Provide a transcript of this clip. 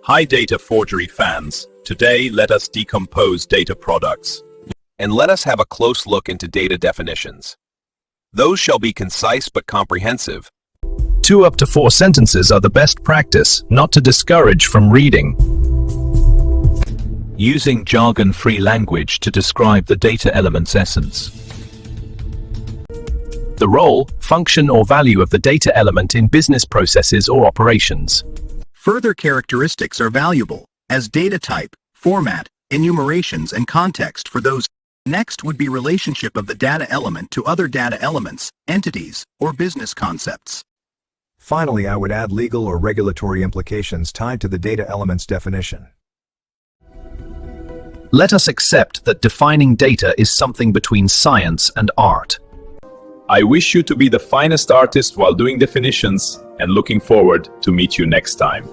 Hi data forgery fans. Today let us decompose data products. And let us have a close look into data definitions. Those shall be concise but comprehensive. 2 up to 4 sentences are the best practice, not to discourage from reading. Using jargon-free language to describe the data element's essence. The role, function or value of the data element in business processes or operations. Further characteristics are valuable, as data type, format, enumerations and context for those. Next would be relationship of the data element to other data elements, entities, or business concepts. Finally, I would add legal or regulatory implications tied to the data element's definition. Let us accept that defining data is something between science and art. I wish you to be the finest artist while doing definitions and looking forward to meet you next time.